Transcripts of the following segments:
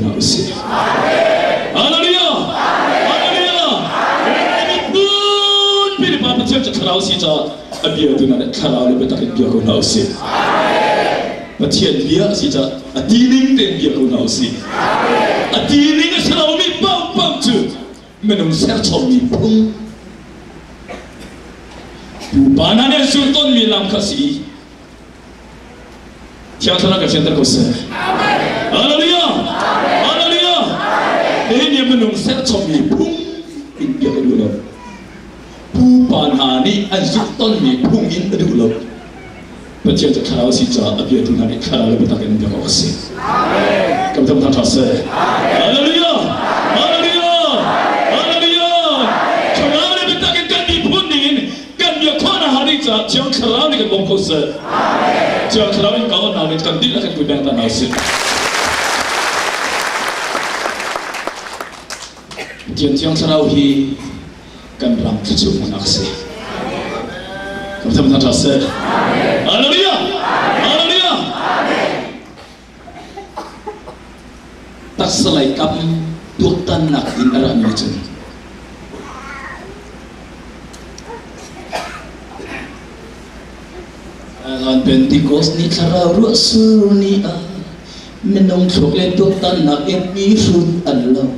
nausi. Haleluya. Haleluya. Pun pilih papa cakap kalau si cak biar tu nak kalau lebih tak biar kau nausi. Macam dia si cak adining dan biar kau nausi. Adining selalu mi pam tu menung sercom mi pun. Banana sultan milam kasih. Tiada nak center kuasa. Haleluya. Haleluya. Ini menung sercom mi pun. India kedua. Banana sultan mi pun in kedua. Macam tu kalau si cak biar tu nak kalau lebih tak biar kau kasih. Kamu tahu tak rasa? Haleluya. Haleluya. Haleluya. Kalau lebih tak kan di pun ni kan dia kau nak hari cak jangan kalau ni kan bongkos. Jangan kalau ni kau nak kan dia akan kuda tak nasi. Jangan kalau hi kan ram cucu nasi. Kamu tahu tak rasa? Haleluya. Haleluya. Tak selai kam tuan nak in arah macam. Alam Pentecost ni cara rusuh ni menong coklat tuan nak episod Allah.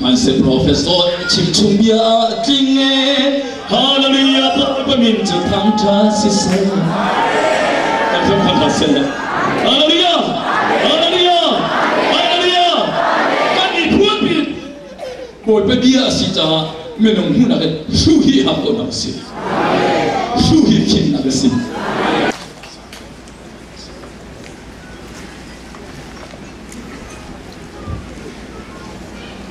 Masih profesor cim biar tinggal. Haleluya. Peminta tangta sisa. Kamu tak rasa? Haleluya. Haleluya. Haleluya. Kan ibuat pun. Boleh dia sita menung huna kan suhi aku nak sih. Suhi kin nak sih.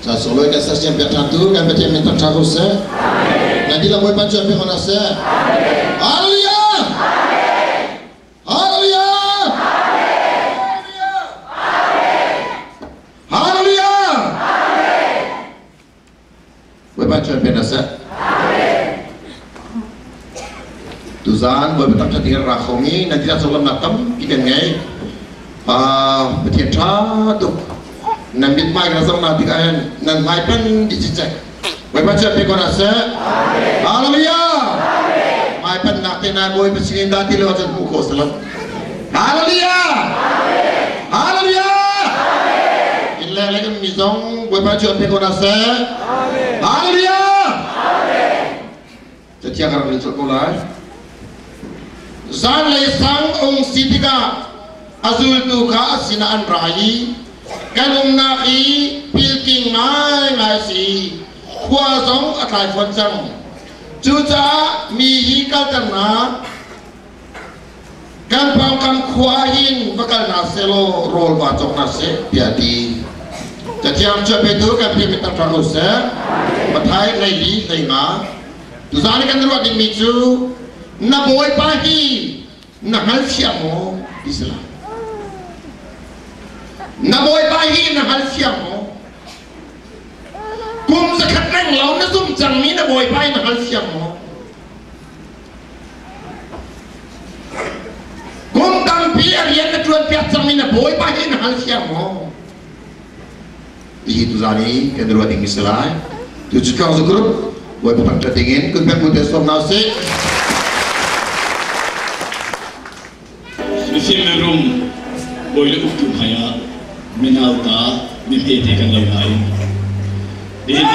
Saya solo kan saya sampai satu kan macam minta terus nanti lah boleh baca apa mana saya. Haleluya. Haleluya. Haleluya. Boleh baca apa mana saya. Tuzan boleh baca tinggal rakhongi nanti lah solo matam kita ngai. Betul tu. Nambit mai rasa nak dikain nan mai pen dicicak. Baca apa kau rasa? Haleluya. Mai pen nak kena boy pesingin dati lewat muka selam. Haleluya. Haleluya. Illa lagi mizong baca apa kau rasa? Haleluya. Jadi akan belajar sekolah. Zan lay sang ong sitika azul tu ka sinaan rahi. Kanung naki pilking ngai si kuasong atai foncang cuca mihi kal karna kan pangkam kuahin bakal naselo rol bacok nase biadi jadi am coba itu kan dia minta terus batai lagi lenga tu zani kan ruat di micu na boy pahi na hal siamo Islam na boy bahi na hal siamo kum zakat nang law na zum jang mi na boy bahi na hal siamo kum tam pi arian na tuan piat jang mi na boy bahi na hal siamo itu zani kedua tinggi selai tu juga grup boy petang ketingin kun pek mudah som nasi mesin merum boy le uktu haya Minauta mimpi kan lain. Dia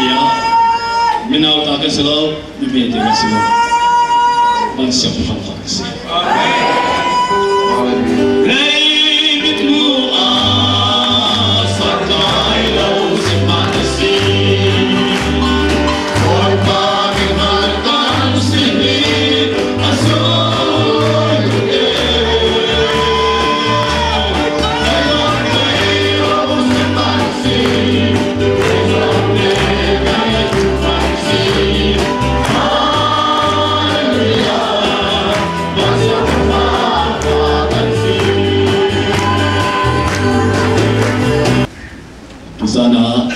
minauta ke selalu mimpi kan selalu. Bangsa berfaham sih. Hei mitmu asakai lau semanasi. Korban hartan sini asal. Sana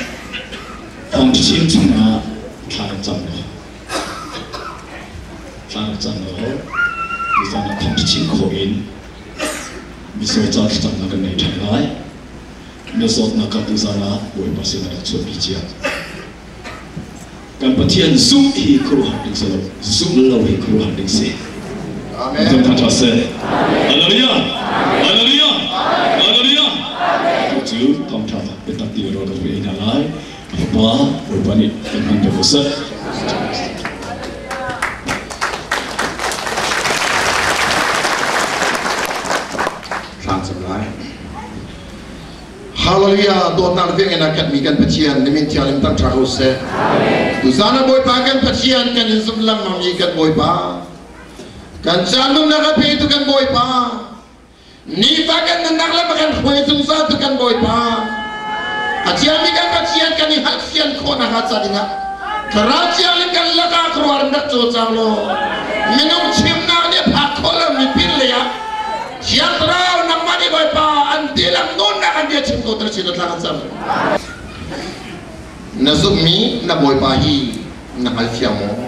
pangcing cina karet jamno, di sana pangcing koin, bisa jadi jamno kan naik terlai, Nasot na katuzana boy pasien na tsupicia. Kan patien zoom hi kru hading selo zoom law hi kru hading se. Amen. Kita se. Haleluya. Haleluya. Haleluya. Tu tom thata petak ti ro ko ina lai. Apa rupani kan de bosa. Haleluya, doa nak dengan akat mikan pecian, demi tialim tak terus. Tu sana boy pakan pecian kan insumlam mamikan boy pa, kan jalum nak apa itu kan boy pa, ni pakan naklah makan kue sungsa tu kan boy pa, acian mikan pecian kan ni haksian kona hatsa dina, keracian kan laka keluar nak cocang lo, minum cimna ni pak kolam ni pilih ya. Yang terau nak mandi boy pa antilang non nak dia cingko tercidot lakan sam. Nasumi na boy pa hi na alfiamo.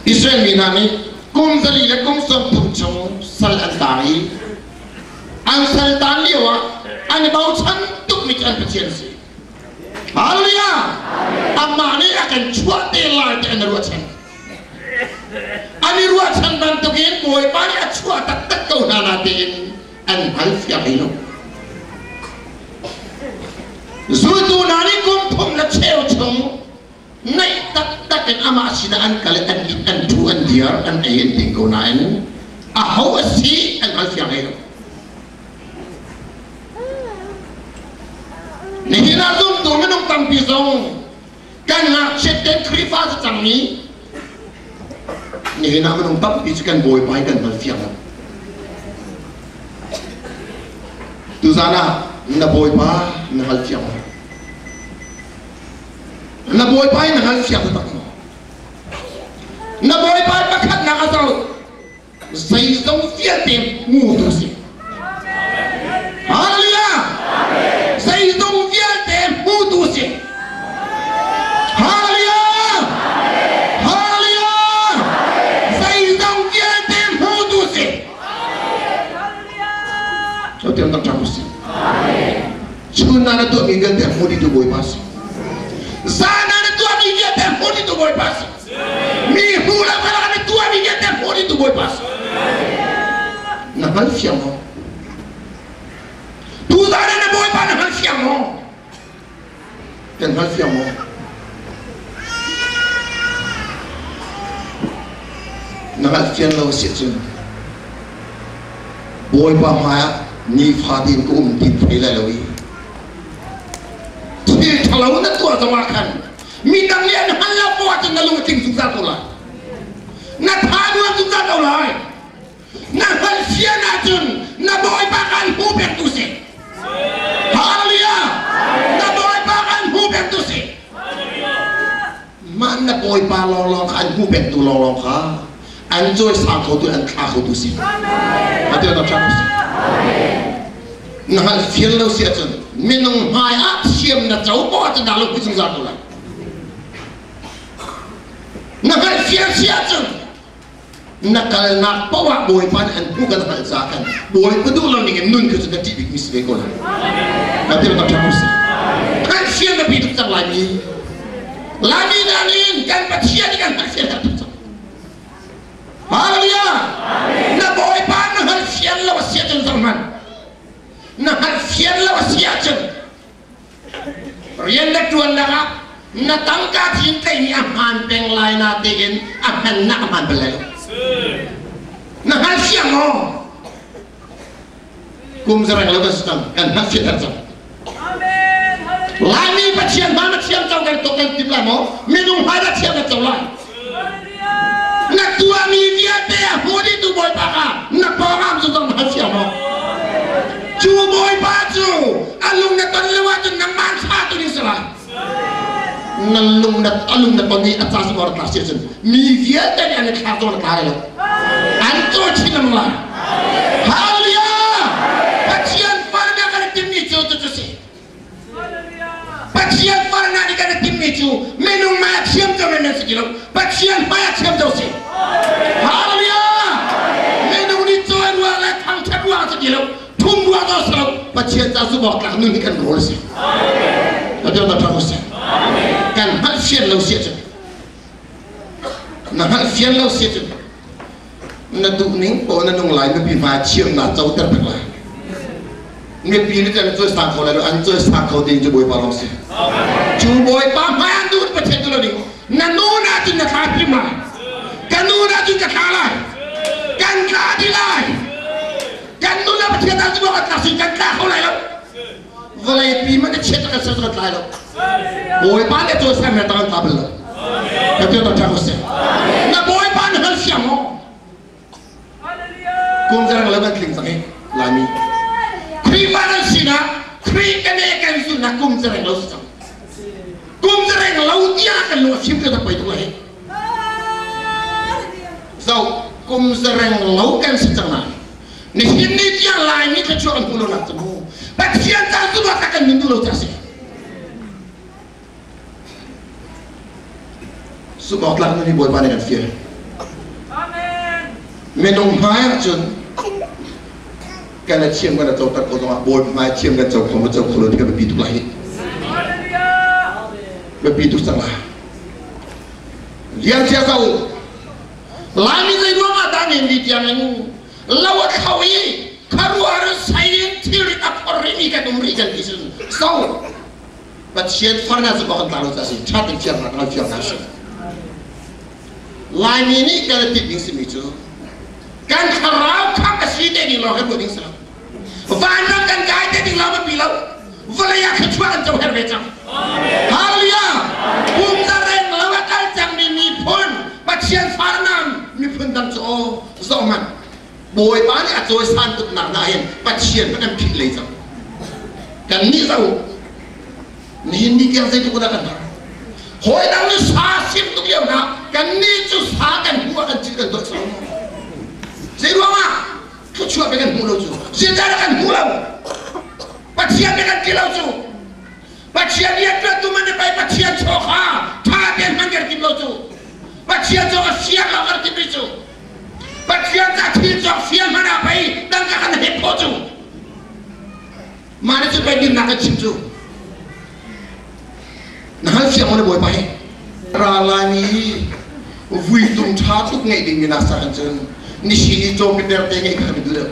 Israel minani kum dalila kum som punchong sal antari. Ang saltan liwa ani bau cantuk mikan peciensi. Haleluya. Amani akan cuat delai di ruasan. Ani ruasan bantuin boy pani acua tak kau nanatin an alfia ino. Zutu nani kumpum na ceo chong naik tak an ama sinaan kali an tuan diar an ayin tingko nain ahau asi an alfia ino. Nihina zum tu menung tampisong kan nak ceten krifa secang ni. Ni nak menumpak isukan boy pai kan malfiang. Tu sana na boy pa na malfiang. Na boy pai na malfiang tak mo. Na boy pai pakat na asal. Sai song fiat tem mutu si. Haleluya. Sai song fiat tem mutu si. Haleluya. Tiang tak terus. Cuma na tu amiga teh mudi tu boy pas. Sana na tu amiga teh mudi tu boy pas. Mi hula para na tu amiga teh mudi tu boy pas. Na hal fiamo. Tu sana na boy pa na hal fiamo. Kan hal fiamo. Na hal fiamo situ. Boy pa maya ni fadin ko di pila lawi ti talaw na to azawakan midang yan hala po at nalungating suksa ko la na tano ang suksa ko la na halsiya natin na boy bakan hubert tusi. Haleluya. Na boy bakan hubert tusi. Man na boy pa lolong kan hubert tu lolong ka anjoy sa ko tu an ka ko tusi. Ate na chapos. Nahal fiel lo siachen minung hai ap siam na chau po at dalu kusung sa tulan. Nahal fiel siachen nakal nak pawa boy pan an bukan hal sakan boy pedulang dengan nun ke sudah tibik misbe ko la. Ate na chapos. Kan fiel na biduk sa lagi. Lagi nanin kan patsia dengan hal fiel. Haleluya. Na boy pan nahal fiel lo siachen zaman. Na hasian la wasiachen rian na tuan na na tangka cinta ini aman peng lain natin aman na aman belalo na hasian mo kum sarang labas tang kan hasian tang amen lani pacian mana siang tang kan tokan tipla mo minum hada siang tang lai na tua mi dia te modi tu boy paka na pangam sutang hasian mo Cuma boy baju, alung na ton lewat ng mansa to ni sala. Nalung na poni atas orang tasir. Mi vieta ni anak kato na kaya. Anto cinamla. Haleluya. Pacian parna kana timni tu si. Pacian parna ni kana timni tu. Menung mat siam tu menung sikilo. Pacian mat siam tu si. Haleluya. Menung ni tu wala tang tabwa Patient asu bok tak nun kan gol sih. Ada tak tahu sih. Kan hal fian lau sih. Nah hal fian lau sih. Nah tu ning po na nung lain lebih macam nak jauh terbelah. Nggak pilih kan tu sakau lalu anjur sakau di juboi palong sih. Juboi paman tu patient tu ni. Nanuna tu nak terima. Kanuna tu nak kalah. Kan keadilan. Kan nuna patient tu buat kasih kan kau lalu. Walai pi mana cerita kan sesuatu lain. Boy pan itu saya minta tabel. Tapi tak tahu sih. Na boy pan hal siamo. Kum jarang lepas kling sange lami. Kri mana sina, kri kene kan suna kum jarang lau sang. Kum jarang lau dia kan lu simple tak itu lagi. So kum jarang lau kan setengah. Ni sini dia lain ni kecuali pulau nak temu. Bagian tak tu akan mendulu tersi. Subah kelak nanti buat mana kan fier. Amen. Menung mai jun. Kalau cium kan jauh tak kosong, buat mai cium kan jauh kamu jauh kalau dia begitu lahir. Begitu salah. Dia tahu. Lami saya dua mata ni dia ni. Lawat kawi. Karu harus saya tirik apa ini kan memberikan kisah. So, patient farna sebagai taruh tasik, cantik cerita kalau cerita tasik. Lain ini kalau tipping semitu, kan karau kan kasih deh di luar boding selam. Mana kan kaya di luar bilau, walaya kecuali jauh herbecam. Haleluya. Bungkaren lawat aljang ni pun patient farna ni pun dan so zaman. Boy pan ya joy santuk nak naik, pasien macam pilih jam. Kan ni tahu, ni hindi kaya saya tu gunakan. Hoi dah ni sasim tu dia nak, kan ni tu sakan buat kan cerita tu semua. Saya rumah, kecuali dengan mulut tu, saya kan mulut. Pasien dengan kilau tu, pasien dia tu mana baik pasien coha, tak dia manggar kilau tu, pasien coha siap lawan tipu tu. Pasien tak hijau siang mana bayi dan kakak hepo tu. Mana tu bayi nak cintu. Nah siang mana boleh bayi. Ralani, witung catuk ngai di minasa anjun. Ni sini jom kita tengai kami dulu.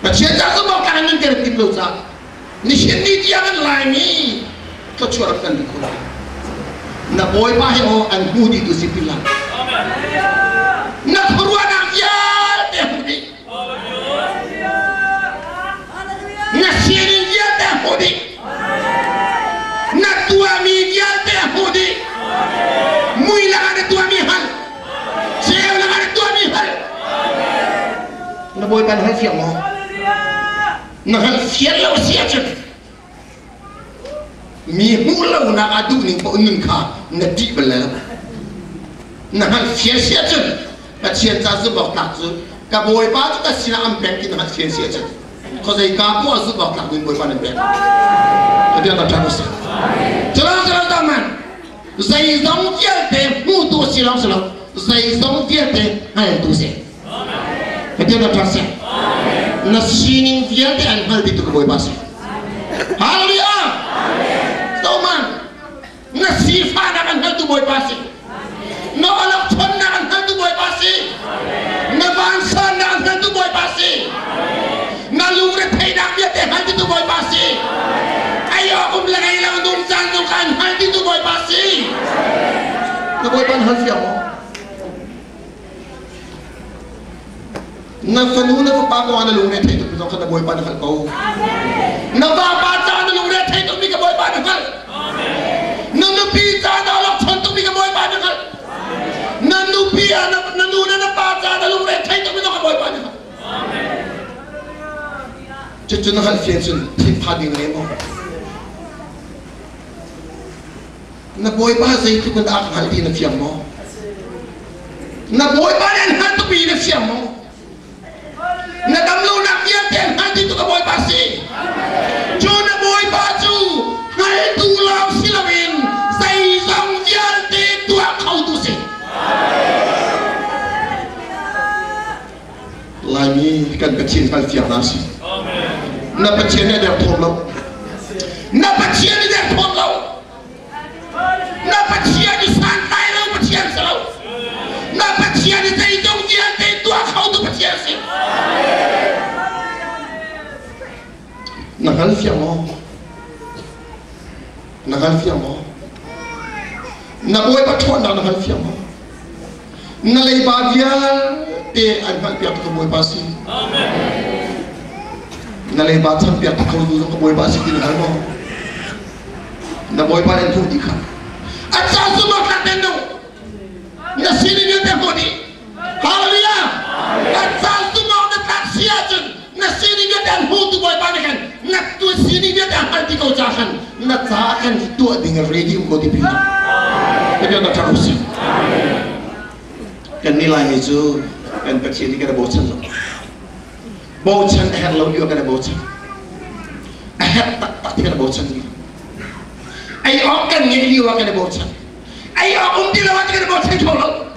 Pasien tak semua kanan kerja tu sah. Ni sini dia kan lani kecuali di kuala. Na boy bayi oh anhudi tu si pilang. Nak beruang yal tehudi, nak siring yal tehudi, nak tua mi yal tehudi, mui lang ada tua mi hal, cewek lang ada tua mi hal. Nak boleh pan hal siapa? Nak hal siapa siapa? Mi mulau nak adu ni kau nungka, nak di belah. Nak hal siapa? Pasien tak sebab tak tu, kaboi patu tak sila ampek kita nak siapa tu. Kau saya kapu sebab tak boleh buat ampek. Jadi ada terus. Jalan teman. Saya zong dia te mutu silang. Saya zong dia te hai tu se. Jadi ada terus. Nasining dia te anhal itu kaboi pasien. Haleluya. Teman. Nasifan akan hal tu kaboi pasien. No alam thon nak hantu boy pasi, na bangsa nak hantu boy pasi, na lumre thai nak dia teh hantu boy pasi. Ayo aku belakang lang dun jantung kan hantu boy pasi. Na boy pan hantu mo. Na fanuna ko pa ko ana lumre thai tu ko na boy pan hal ko. Na baba cha na lumre thai tu mi ka boy pan hal. Na nupi cha na alam thon tu mi ka boy pan hal. Nandu pia nandu na baca dalam mereka itu kita boleh banyak. Cucu nak hal fiansun tiap hari ni mo. Na boleh bahasa itu kita akan hal di nafsiam mo. Na boleh banyak hal tu pi nafsiam mo. Na damlo nak dia ten hal itu kita boleh bahasa. Jona boleh baju hal itu lau silawin. Saya sang dia te tua kau tu se. Lagi kan kecil kali tiap nasi. na patien dia thom lo na patien dia thom lo na patien di santai lo patien selo na patien di dei dong dia dei tua khau tu patien si na hal fiamo na boy patron na hal fiamo na lei ba dia te an hal pia to boy pasi amen na lei ba tham pia to ko boy pasi din hal mo na boy pa len tu di kha acha su ma ka den no na sini ni te ko di haleluya acha su ma na ta sia chen na sini ni dan hu tu boy pa ni kan na tu sini ni dan hal ti ko cha kan na cha kan tu ding ready ko di pi dia na ta ko si kan nilai itu kan kecil kita bosan hello juga kita bosan tak kita bosan ai kan ni juga kita bosan ai di lawan kita bosan kalau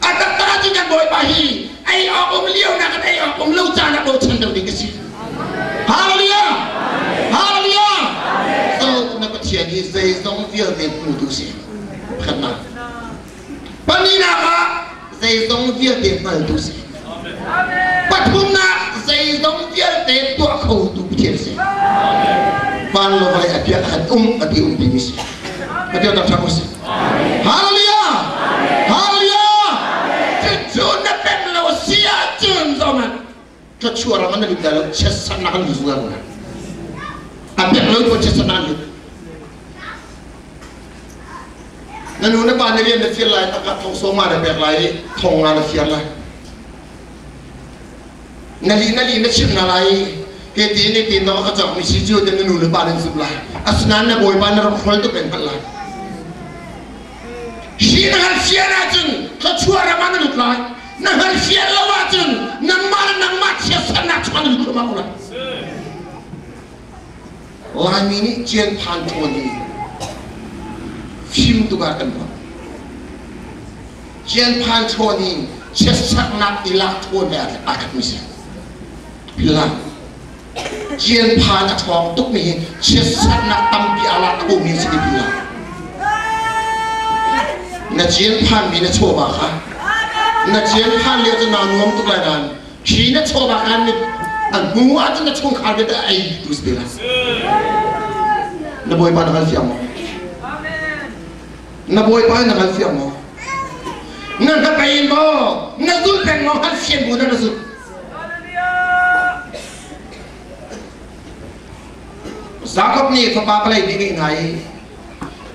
ada tadi kan boy pahi ai liu nak kan ai lu cana bosan tu di kesi haleluya so nak kecil ni saya dong feel ni putus kena Panina ka zai dong dia de mal tu si patuna zai dong dia de tu khou tu bitir si pan lo vai apia kan ati bimis ati ta thamus haleluya chun na pem lo sia chun zaman ka chuara man di dalam chesan na kan zuwa na apia lo ko chesan na nanu na ba nari na feel like taka thong so ma da pek lai thong na feel like nali na chim na lai ke ti ni tin no ka chak mi si ju de nanu na ba na sub lai asnan na boy ba na ro khol to pen lai shi na hal sia na chun ka chua ra ma na lut lai na hal sia la wa chun na ma sia sa na chua na lut ma ko lai mi ni chen phan thon ni phim tu kan ba chen phan thoni chesak nak ilak thon ya akat misi pilang chen phan thong tuk ni chesak nak tampi ala ko mi si pilang na chen phan mi na choba kha na chen phan le na nuam tuk lai dan chi na choba kan ni an mu a na chong kha de ai tu spela na boy pa na fiam na boy pa na hal fiam mo na ka pain mo na zul pen mo hal fiam mo na zul zakop ni fa pa play ni ngai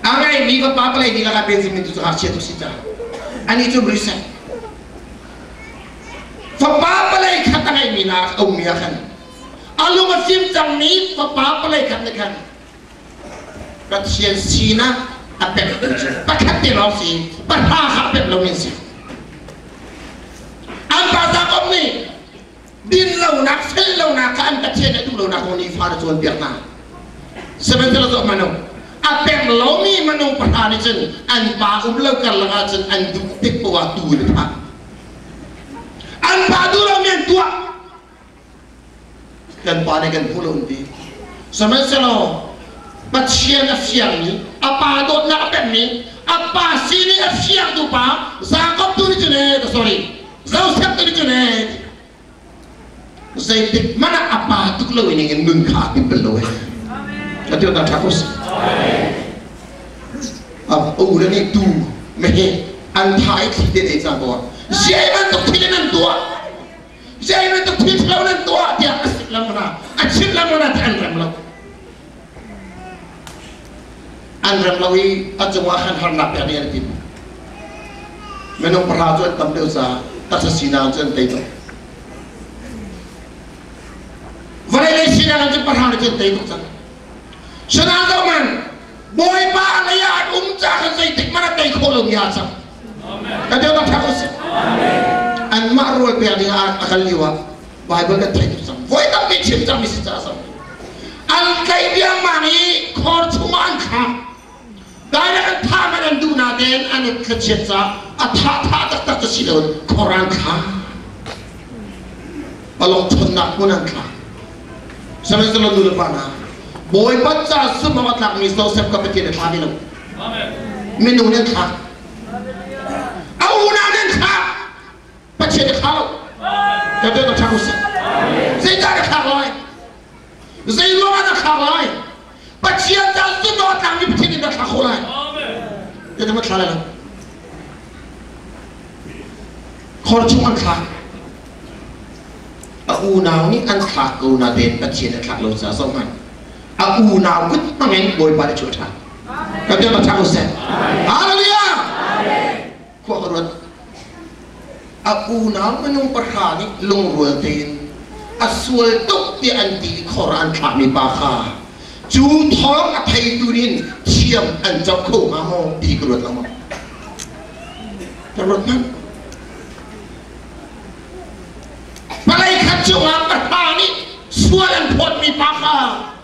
angai ni fa pa play ni la ka benzin tu ha che tu sita ani tu brisa fa pa play khat ngai ni na au mi khan alu ma sim chang ni fa pa play khat na khan ka chien sina apek pakat di losi parah apek lo minsi amba zakop ni din lau nak fel lau nak kan kacien itu lau nak honi far tuan biarna sebentar tu mano apek lo ni mano parah ni jen an pa lau kan langa jen an du pik bawa tu ni pa an pa du lau men tua kan pa ni kan pulau ni sebentar lo Patien afiang ni, apa dot nak apa ni, apa sini afiang tu pa, zakop tu ni jene, sorry, zausap tu ni jene. Zaitik mana apa tu kalau ini yang nungkah di below. Jadi orang takut. Apa udah ni tu, meh antai tidak ada bawa. Jangan tu tidak tua, jangan tu tidak tua dia asik lama, asik lama jangan lama. Andram lawi ajawahan harnap ya ni antin. Menung perhajuan tampil sa tasasinan jen taito. Valai sinan jen perhajuan jen taito sa. Senang zaman boy pa alayat jahan zaitik mana tay kolong yasa. Kadi orang takut. An marul pe ani akal liwa. Bible ka taito sa. Boy tak bichim sa misi sa. An kay biang mani kor chuman ka. Dahil ang tama ng duna din ang kachetsa at tak silon korang ka. Palong tunak mo ng ka. Sama selalu dulu pana. Boy baca semua tak misal sebab kepetian kami lalu. Minum yang tak. Awunan yang tak. Petian kalau. Tapi tak tahu sih. Saya tak kalau. Saya luar tak kalau. Petian tak semua tak ni petian tak kalau. Jadi macam mana? Kalau cuma tak. Aku now ni an tak aku nak den petian tak kalau saya soman. Aku now pun mengen boy pada cuaca. Tapi tak tahu sih. Haleluya. Kau kerut. Aku now menung perhani long rutin. Asal tuk di anti Quran kami bakar. Jutong atai turin siam anjak ko mamo di kerut lama. Kerut man. Malaikat cuma perhani sualan pot mi bakar.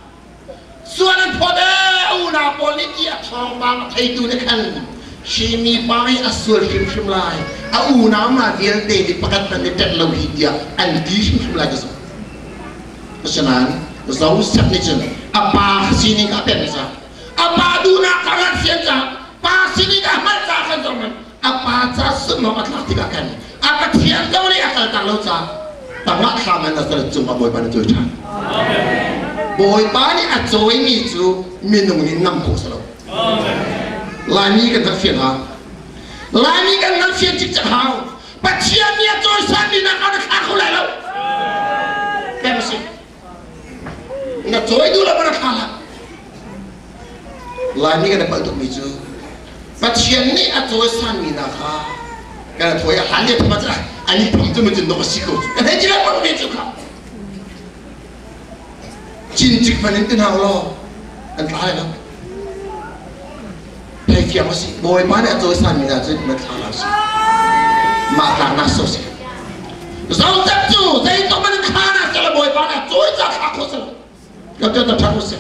Sualan pot una politik thong bang atai turin kan. Shimi pai asal shim lai. Au nama dia di pakat pendekat lauhid dia anti shim lai kesan. Kesanan, zau siap ni jen. Apa sini kata bisa? Apa duna karat siapa? Apa sini kamat sahaja zaman? Apa sahaja semua telah tigakan. Apa tiang kau ni akal tak lupa? Tengah kaman asal cuma boy pada cuaca. Boy pada ajoy ni tu minum ni nampu selalu. Lani kan tak firha, lani kan tak firha cik hau. Pacian ni ajoy sandi nak ada aku lalu. Kenapa sih? Nak joy dulu mana kalah. Lani kan dapat untuk miju. Pacian ni ajoy sandi nak ha. Kalau joy hanya macam ani pun tu macam nak sikut. Kan jelas pun miju kah? Cincik panen tu nak lo, entah lah. Hai fiang masih, boy mana joy sandi nak jadi macam kalah sih. Mak nak sos. Zau tak tu, saya tu mana kalah kalau boy mana joy tak aku sel. Kau tak tahu sih.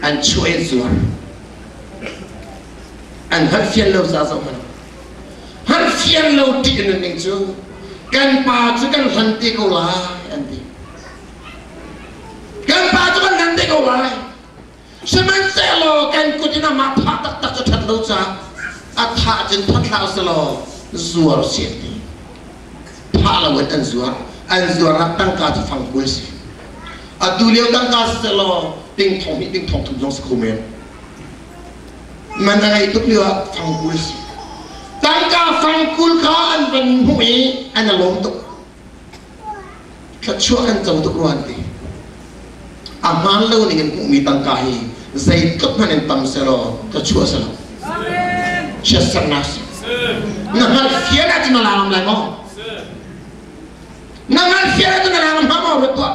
An cuy zuar. An harfian lau zazau mana. Harfian lau tiga neng tu. Kan paju kan hanti kau lah anti. Kan paju kan hanti kau lah. Sementara lo kan kudina mata tak cetat lau zah. Atak jen tak lau selo zuar siapa. Pahlawan an zuar nak tangkat fangkul sih. Aduliau tangkas selo ting tong tu sekomen. Mana itu dia fangkul sih. Tangka fangkul kan penhui anda lontok. Kecuali jauh tu keruanti. Amal lo ni kan umi tangkahi. Zaitut mana tam selo kecuali selo. Syasar nasi. Nangal fiara tu nalam lagi mo. Nangal fiara tu nalam mo betul.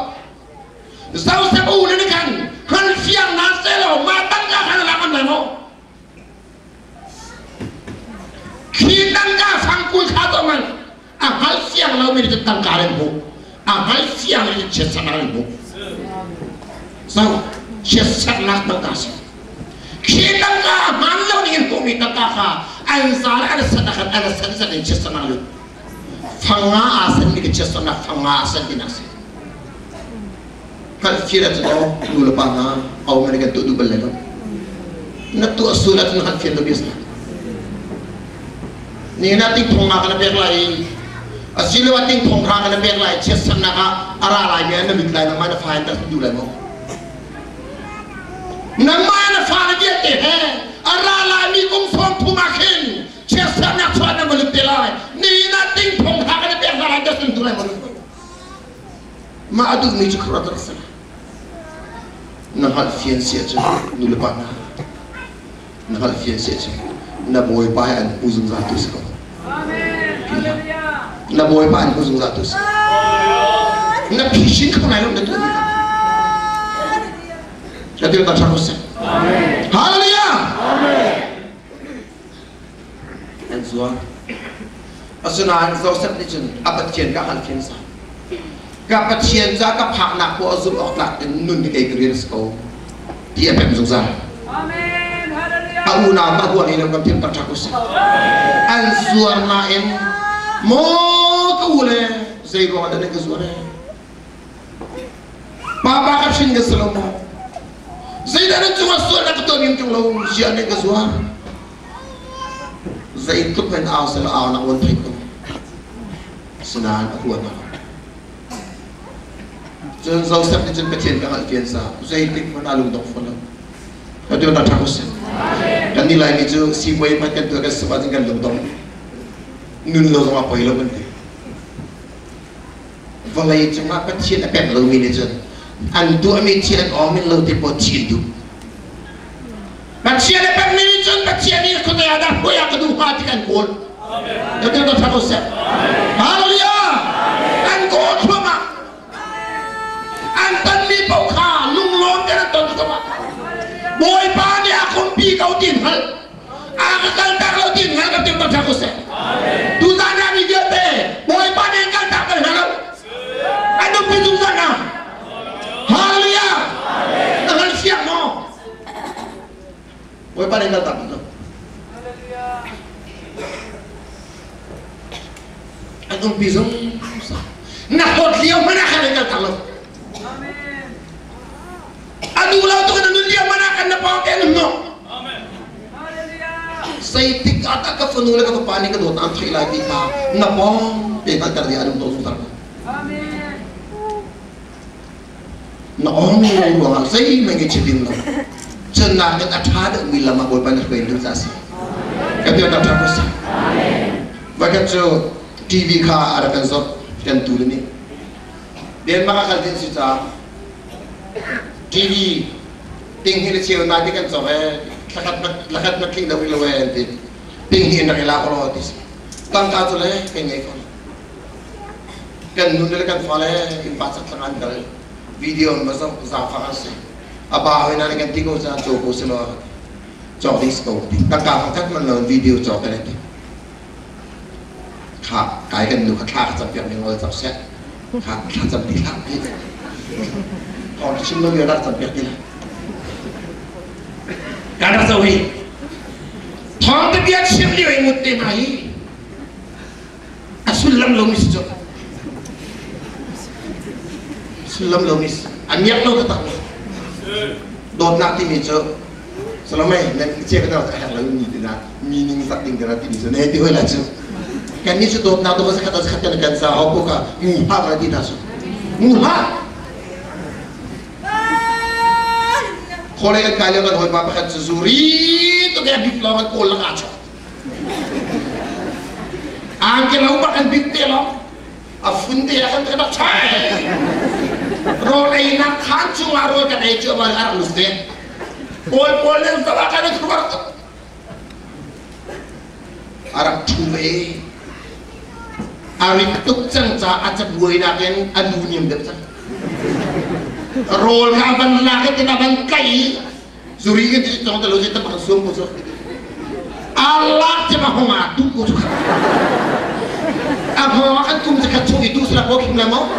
Zau sebu ni kan, hal siang naselo, matang ka kan lawan lemo. Kita ka fangkul kata man, hal siang lau meri tentang karen bu, hal siang ni cesanan bu. Zau, cesanan tangkas. Kita ka malau ni kumi tangkaka, ansar ada sedekah ni cesanan. Fanga asan ni cesanan, fanga asan dinasi. Kalau firat tu dulu pana, awak mereka tu dua belas. Nak tu asulat nak firat tu biasa. Ni nanti thongak nak berlai, asilu nanti thongak nak berlai. Cesan nak arah lain ni nak berlai, nama nak faham tak dulu lagi. Nama nak faham dia teh, arah lain ni kong som pumakin. Cesan nak faham nak berlai. Ni nanti thongak nak berlai, cesan dulu lagi. Maadu ni cukup terasa. Nahal fian siaja nulu pana. Nahal fian siaja. Na boy bahan uzung satu sekali. Amin. Na boy bahan uzung satu sekali. Na pising kau naik lom betul. Jadi kita terus. Amin. Haleluya. Amin. Enzua. Asunan zau sepni jen abat kian kah hal fian sah. Kapat siapa kap hak nak ko azum akhlak nun di kegrian sekolah dia pemzung zah. Amin. Haleluya. Aku nak bawa ni dalam tim tercakus. Anzuar naim mo kule zairu ada ni kezuare. Papa kapsin ke Salomo. Zaidan cuma suara nak tuan yang lau siapa ke suara. Zaid tu kan asal anak wanita itu. Senang aku nak. Jangan sausap di jemput yang biasa. Zaid itu pun alung dok follow. Kau tak tahu sih. Dan nilai ni tu si boy macam tu agak sebab tinggal dok. Nun lo sama apa ilo pun. Walai cuma kecil apa lo mini tu. Antu amin cian omin lo tipu cintu. Kecil apa mini tu kecil ni aku tak ada boy aku tu hati kan kol. Kau tak tahu sih. Haleluya. Kan kol cuma. Antan mi pau kah lung lom dia tu cuma. Boy pani aku pi kau tin hal, aku kan tak kau tin hal kau tidak tahu sih. Tu sana ni dia be, boy pani kan tak kau hal, anu pi tu sana. Haleluya, dengan siap mo. Boy pani kan tak kau. Anu pi tu, nak kau lihat mana kan tak kau. Aduh lah tu kena dia mana akan dapat kan no. Amen. Saya tik atas ke penuh ke panik ke dua antri lagi ka napong pegang kerja ada untuk susah. Amen. Na om ni orang saya mengecilin lo. Cenah kita ada bila mak boy panik benda sasi. Kita tak terus. Amen. Bagai tu TV ka ada kan so kan tu ni. Dia maka kerja kita. TV tinggi di sini nanti kan soalnya lakat makin dah willow nanti tinggi nak elak kalau dis tangkap tu leh kengay kon kan nundel kan file impact tangan kal video masa zafar sih apa awalnya kan tiga usaha joko selo jok disco tangkap kan mana video jok kan nanti kah kaya kan lu kah sampai yang orang jok set kah sampai hilang gitu. Kalau cuma dia dah sampai dia. Kada tahu. Thang tu biar siapa yang mute mai. Asulam lomis jo. Asulam lomis. Anyak lo kata. Dot nak tini jo. Selama ni cek kita tak ada ni dina. Meaning something dina tini jo. Nanti hoilah jo. Kan ni jo dot nak tu masa kata kan sah. Apa ka? Muha lagi dah jo. Muha. Kalau yang kalian kan hoy bapak kat suzuri tu kayak big lawan kolang aja. Angkel lawan makan big telo, afun dia akan kena cai. Roll ini nak kancung arul kan aja bagar lus deh. Pol yang salah kan keluar tu. Arab cume, arik tuk cengca aja buai naken aluminium betul. Roll kapan laki tinaban kai zuri ke di tong telu kita pangsum puso Allah cuma homatu puso aku akan tum sekat itu sudah kau kimla mau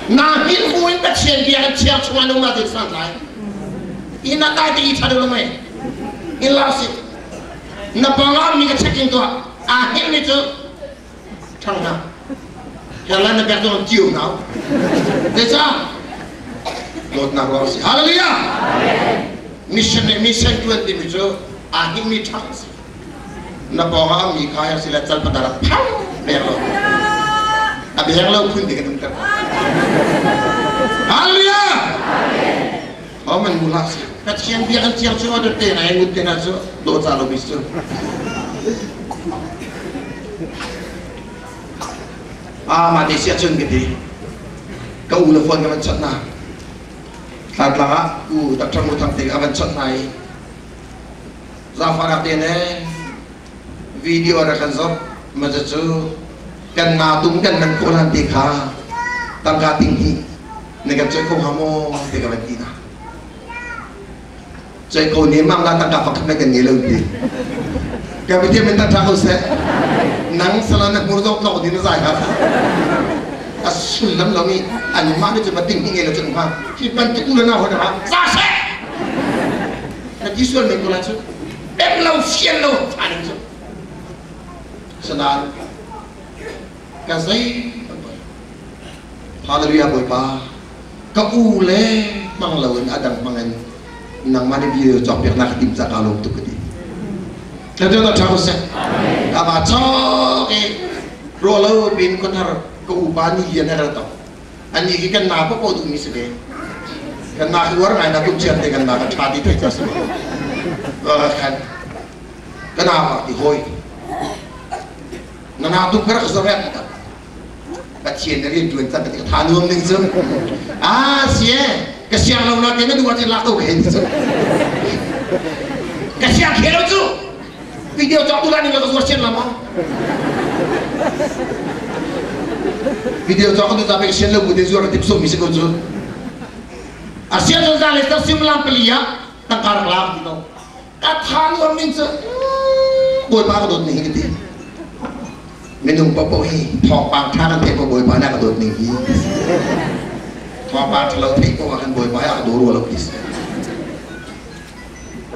nahin buin kecil dia kecil cuma nama di santai ina tadi itu ada rumah ilasi napangam ni kecil itu akhir itu tangga jalan negara tu cium kau, desa, lot nak waris. Haleluya. Mission 20 itu akhir ni chance. Napawam ni kaya sila cal pada pam berlo. Abi yang lau pun dengan kita. Haleluya. Amen mulas. Kasihan dia kan siang semua ada tena yang mungkin aja dua calo bisu. Mati siap cun gede. Kau ulah phone kawan chat na. Tak lama, tak terlalu tangting kawan chat nai. Zafar artinya video ada kan sob, macam tu kan ngatung kan mengkolan tiga, tangga tinggi. Negap cekau kamu tiga betina. Cekau ni memang tangga pakai dengan nyelau dia. Kami dia minta tahu saya. Nang selana murdo kau di nazar kan? Asulam lami, anu mana cuma tinggi ngelau cuma. Kipan tu ulah nak hoda. Sasa. Nanti sual mengkolan tu. Emlau sielo, paling tu. Senang. Kasih. haleluya boy pa ka ule manglawin adang mangan nang mani video jopek nak tim sa kalong tu kedi Tentu tak tahu sih. Apa cok roller bin konar keubani yang ada tu. Ani kita napa kau tu misal kan nak keluar ngai nak kuncian dengan nak cari tu jelas. Kan kenapa dihoi? Nana tu kerja kesoret kan. Kacien dari dua tak ketika tanung ni sem. Sie kesian lawan lagi ni dua jelas tu kan. Kesian kira tu. Video jauh tulan ni kalau suara lama. Video jauh tu tapi kesian lagu dia suara tipso misi kau tu. Asia tu dah lepas simulan pelia tangkar kelam gitu. Katahan orang ni tu, boy pak dot ni gitu. Minum papohi, thok pak thang teh boy pak nak dot ni. Thok pak kalau teh kau akan boy pak ada dua lapis.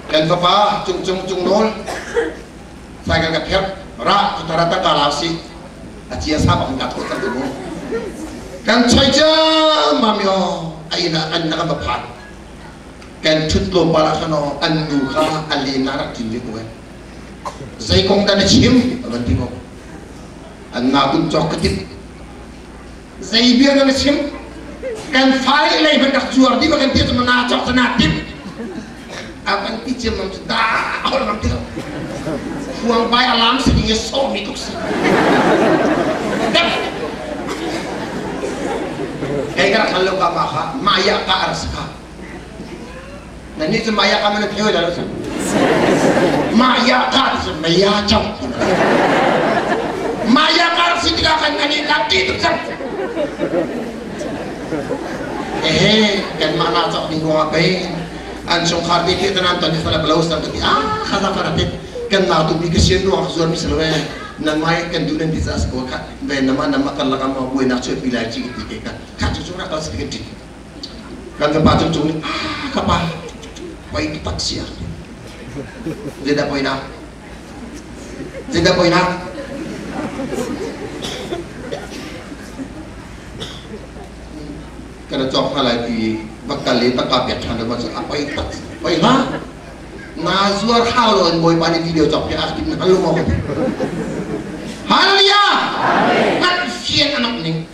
Dan papa cung nol. Saya agak kep, rak rata-rata kalasi, acia sama enggak tahu terdengar. Kan saja mamio, aina anda kan bapak. Kan tutlo bala kano andu ka alina rak tinggi kue. Saya kong dan cium, akan tengok. Anak pun coketip. Saya biar dan cium. Kan file lagi bendak jual di bagian dia cuma nacok senatip. Akan cium macam dah orang nanti. Uang bayar alam sedikit suami tu sih. Kayak kalau kamu maya ka arska. Nanti tu maya kamu nak kau dah tu. Maya ka tu maya jauh. Maya ka arsi tidak akan nanti nanti tu kan. Kan mana cak ni gua apain? Ansung kardi kita nanti di sana belau sana tu. Kata kardi. Kan nak tu bikasian tu aku jual misalnya namai kan dunia di sana sekolah kan, nama kalau kamu buat nak cuci pilih cik tiga kan cuci nak kalau sedikit kan tempat cuci kapal, poin empat siang, tidak poin apa, tidak poin apa, kerana cok lagi bakal letak kapet ada macam apa itu, poin apa? Nazuar halon boy pani video copnya aktif halu mau haleluya hal fian anak ni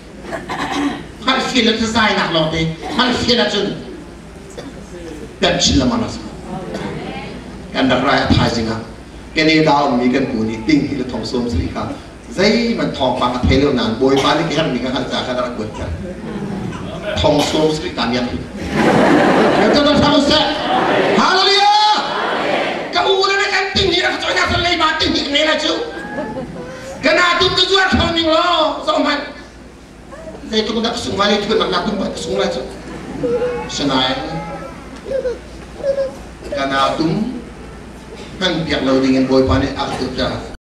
hal fian itu saya nak lote hal fian itu dan cila manas kan dah raya thajinga kini daun mikan puni tinggi le thong som serika zai man thong pang thelo nan boy pani ke har mikan hal jaka dah kuat kan thong som serika ni aku itu dah tahu saya haleluya udah kan tinggi nak coba nak selai mati ni lah cu. Kena tu kejual kau ni lo, soman. Saya tu nak sungai itu nak tu buat sungai cu. Senai. Kena tu kan biar lo dengan boy panik aktif dah.